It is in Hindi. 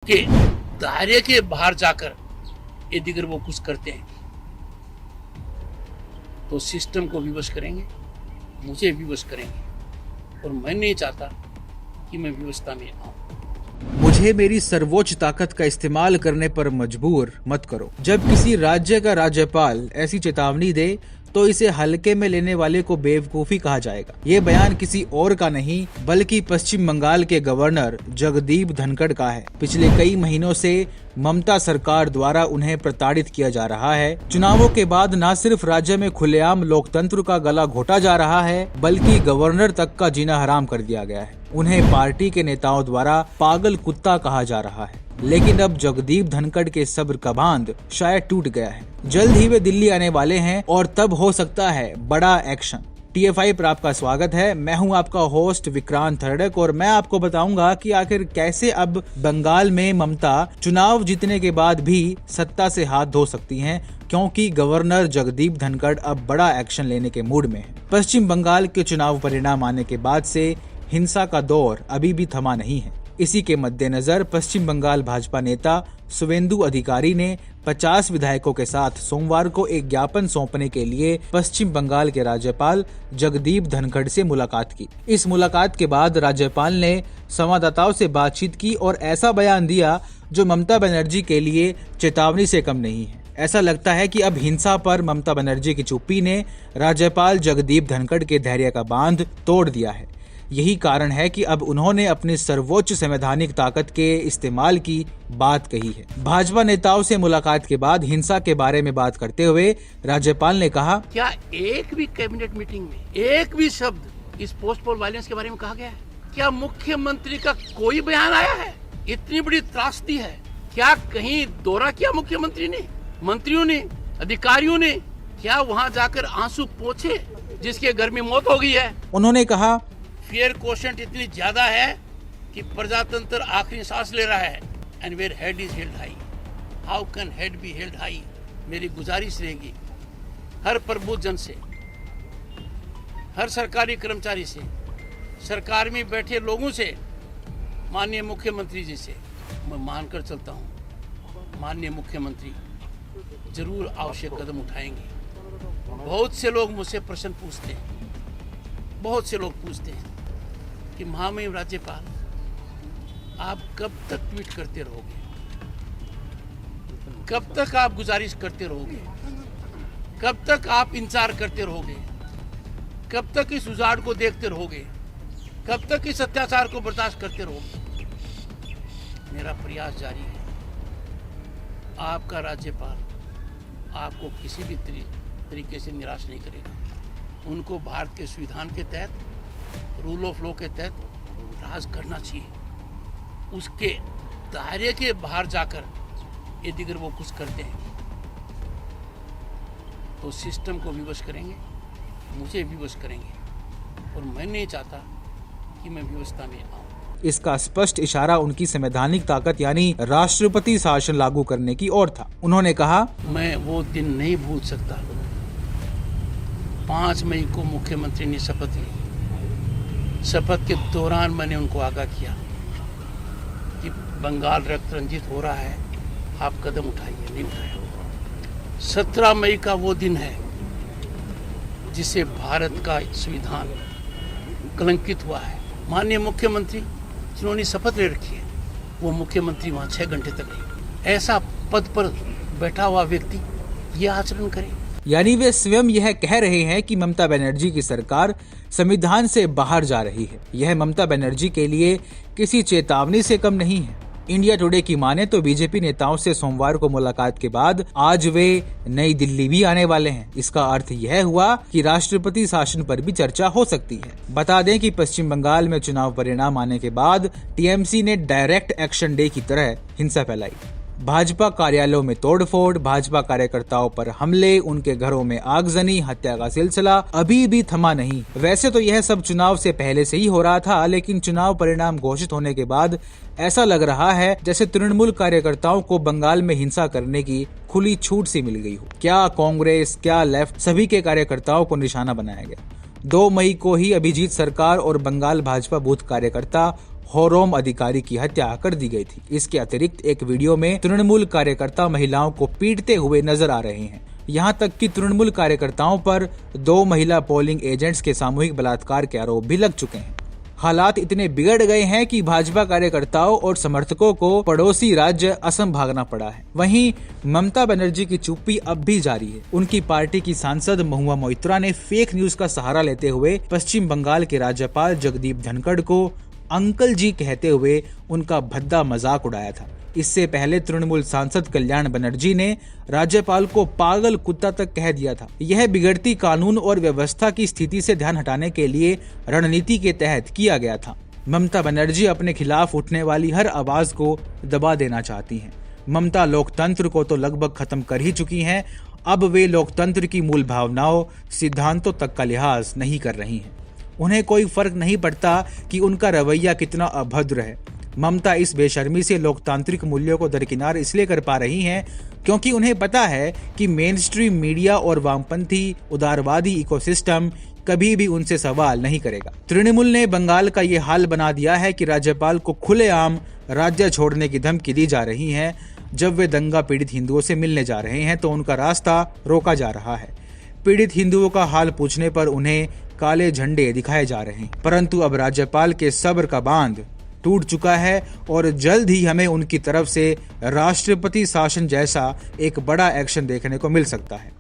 के दायरे के बाहर जाकर यदि अगर वो कुछ करते हैं तो सिस्टम को विवश करेंगे, मुझे विवश करेंगे और मैं नहीं चाहता कि मैं विवशता में आऊं। मुझे मेरी सर्वोच्च ताकत का इस्तेमाल करने पर मजबूर मत करो। जब किसी राज्य का राज्यपाल ऐसी चेतावनी दे तो इसे हल्के में लेने वाले को बेवकूफी कहा जाएगा। ये बयान किसी और का नहीं बल्कि पश्चिम बंगाल के गवर्नर जगदीप धनखड़ का है। पिछले कई महीनों से ममता सरकार द्वारा उन्हें प्रताड़ित किया जा रहा है। चुनावों के बाद न सिर्फ राज्य में खुलेआम लोकतंत्र का गला घोटा जा रहा है बल्कि गवर्नर तक का जीना हराम कर दिया गया है। उन्हें पार्टी के नेताओं द्वारा पागल कुत्ता कहा जा रहा है। लेकिन अब जगदीप धनखड़ के सब्र का बांध शायद टूट गया है। जल्द ही वे दिल्ली आने वाले हैं और तब हो सकता है बड़ा एक्शन। TFI पर आपका स्वागत है। मैं हूं आपका होस्ट विक्रांत थर्डक और मैं आपको बताऊंगा कि आखिर कैसे अब बंगाल में ममता चुनाव जीतने के बाद भी सत्ता से हाथ धो सकती हैं, क्योंकि गवर्नर जगदीप धनखड़ अब बड़ा एक्शन लेने के मूड में है। पश्चिम बंगाल के चुनाव परिणाम आने के बाद से हिंसा का दौर अभी भी थमा नहीं है। इसी के मद्देनजर पश्चिम बंगाल भाजपा नेता शुवेंदु अधिकारी ने 50 विधायकों के साथ सोमवार को एक ज्ञापन सौंपने के लिए पश्चिम बंगाल के राज्यपाल जगदीप धनखड़ से मुलाकात की। इस मुलाकात के बाद राज्यपाल ने संवाददाताओं से बातचीत की और ऐसा बयान दिया जो ममता बनर्जी के लिए चेतावनी से कम नहीं है। ऐसा लगता है कि अब हिंसा पर ममता बनर्जी की चुप्पी ने राज्यपाल जगदीप धनखड़ के धैर्य का बांध तोड़ दिया है। यही कारण है कि अब उन्होंने अपनी सर्वोच्च संवैधानिक ताकत के इस्तेमाल की बात कही है। भाजपा नेताओं से मुलाकात के बाद हिंसा के बारे में बात करते हुए राज्यपाल ने कहा, क्या एक भी कैबिनेट मीटिंग में एक भी शब्द इस पोस्ट पोल वायलेंस के बारे में कहा गया है? क्या मुख्यमंत्री का कोई बयान आया है? इतनी बड़ी त्रासदी है, क्या कहीं दौरा किया मुख्यमंत्री ने, मंत्रियों ने, अधिकारियों ने? क्या वहाँ जाकर आंसू पोंछे जिसके घर में मौत हो गई है? उन्होंने कहा, फेयर कोशेंट इतनी ज्यादा है कि प्रजातंत्र आखिरी सांस ले रहा है। And where head is held high, how can head be held high? मेरी गुजारिश रहेगी हर प्रबुद्धजन से, हर सरकारी कर्मचारी से, सरकार में बैठे लोगों से, माननीय मुख्यमंत्री जी से मैं मानकर चलता हूँ माननीय मुख्यमंत्री जरूर आवश्यक कदम उठाएंगे। बहुत से लोग मुझसे प्रश्न पूछते हैं, बहुत से लोग पूछते हैं कि महामहिम राज्यपाल आप कब तक ट्वीट करते रहोगे, कब तक आप गुजारिश करते रहोगे, कब तक आप इंतजार करते रहोगे, कब तक इस उजाड़ को देखते रहोगे, कब तक इस अत्याचार को बर्दाश्त करते रहोगे? मेरा प्रयास जारी है। आपका राज्यपाल आपको किसी भी तरीके से निराश नहीं करेगा। उनको भारत के संविधान के तहत, रूल ऑफ लॉ के तहत राज करना चाहिए। उसके दायरे के बाहर जाकर यदि अगर वो कुछ करते हैं तो सिस्टम को विवश करेंगे, मुझे विवश करेंगे और मैं नहीं चाहता कि मैं विवशता में आऊं। इसका स्पष्ट इशारा उनकी संवैधानिक ताकत यानी राष्ट्रपति शासन लागू करने की ओर था। उन्होंने कहा, मैं वो दिन नहीं भूल सकता। 5 मई को मुख्यमंत्री ने शपथ ली। शपथ के दौरान मैंने उनको आगाह किया कि बंगाल रक्त रंजित हो रहा है, आप कदम उठाइए। नहीं उठाया। 17 मई का वो दिन है जिसे भारत का संविधान कलंकित हुआ है। माननीय मुख्यमंत्री जिन्होंने शपथ ले रखी है, वो मुख्यमंत्री वहाँ 6 घंटे तक रहे। ऐसा पद पर बैठा हुआ व्यक्ति ये आचरण करे? यानी वे स्वयं यह कह रहे हैं कि ममता बनर्जी की सरकार संविधान से बाहर जा रही है। यह ममता बनर्जी के लिए किसी चेतावनी से कम नहीं है। इंडिया टुडे की माने तो बीजेपी नेताओं से सोमवार को मुलाकात के बाद आज वे नई दिल्ली भी आने वाले हैं। इसका अर्थ यह हुआ कि राष्ट्रपति शासन पर भी चर्चा हो सकती है। बता दें कि पश्चिम बंगाल में चुनाव परिणाम आने के बाद TMC ने डायरेक्ट एक्शन डे की तरह हिंसा फैलाई। भाजपा कार्यालयों में तोड़फोड़, भाजपा कार्यकर्ताओं पर हमले, उनके घरों में आगजनी, हत्या का सिलसिला अभी भी थमा नहीं। वैसे तो यह सब चुनाव से पहले से ही हो रहा था, लेकिन चुनाव परिणाम घोषित होने के बाद ऐसा लग रहा है जैसे तृणमूल कार्यकर्ताओं को बंगाल में हिंसा करने की खुली छूट सी मिल गई हो। क्या कांग्रेस, क्या लेफ्ट, सभी के कार्यकर्ताओं को निशाना बनाया गया। 2 मई को ही अभिजीत सरकार और बंगाल भाजपा बूथ कार्यकर्ता होरोम अधिकारी की हत्या कर दी गई थी। इसके अतिरिक्त एक वीडियो में तृणमूल कार्यकर्ता महिलाओं को पीटते हुए नजर आ रहे हैं। यहाँ तक कि तृणमूल कार्यकर्ताओं पर 2 महिला पोलिंग एजेंट्स के सामूहिक बलात्कार के आरोप भी लग चुके हैं। हालात इतने बिगड़ गए हैं कि भाजपा कार्यकर्ताओं और समर्थकों को पड़ोसी राज्य असम भागना पड़ा है। वहीं ममता बनर्जी की चुप्पी अब भी जारी है। उनकी पार्टी की सांसद महुआ मोइत्रा ने फेक न्यूज का सहारा लेते हुए पश्चिम बंगाल के राज्यपाल जगदीप धनखड़ को अंकल जी कहते हुए उनका भद्दा मजाक उड़ाया था। इससे पहले तृणमूल सांसद कल्याण बनर्जी ने राज्यपाल को पागल कुत्ता तक कह दिया था। यह बिगड़ती कानून और व्यवस्था की स्थिति से ध्यान हटाने के लिए रणनीति के तहत किया गया था। ममता बनर्जी अपने खिलाफ उठने वाली हर आवाज को दबा देना चाहती हैं। ममता लोकतंत्र को तो लगभग खत्म कर ही चुकी हैं। अब वे लोकतंत्र की मूल भावनाओं, सिद्धांतों तक का लिहाज नहीं कर रही हैं। उन्हें कोई फर्क नहीं पड़ता कि उनका रवैया कितना अभद्र है। ममता इस बेशर्मी से लोकतांत्रिक मूल्यों को दरकिनार इसलिए कर पा रही हैं क्योंकि उन्हें पता है कि मेन स्ट्रीम मीडिया और वामपंथी उदारवादी इकोसिस्टम कभी भी उनसे सवाल नहीं करेगा। तृणमूल ने बंगाल का ये हाल बना दिया है कि राज्यपाल को खुलेआम राज्य छोड़ने की धमकी दी जा रही है। जब वे दंगा पीड़ित हिंदुओं से मिलने जा रहे हैं तो उनका रास्ता रोका जा रहा है। पीड़ित हिंदुओं का हाल पूछने पर उन्हें काले झंडे दिखाए जा रहे हैं। परंतु अब राज्यपाल के सब्र का बांध टूट चुका है और जल्द ही हमें उनकी तरफ से राष्ट्रपति शासन जैसा एक बड़ा एक्शन देखने को मिल सकता है।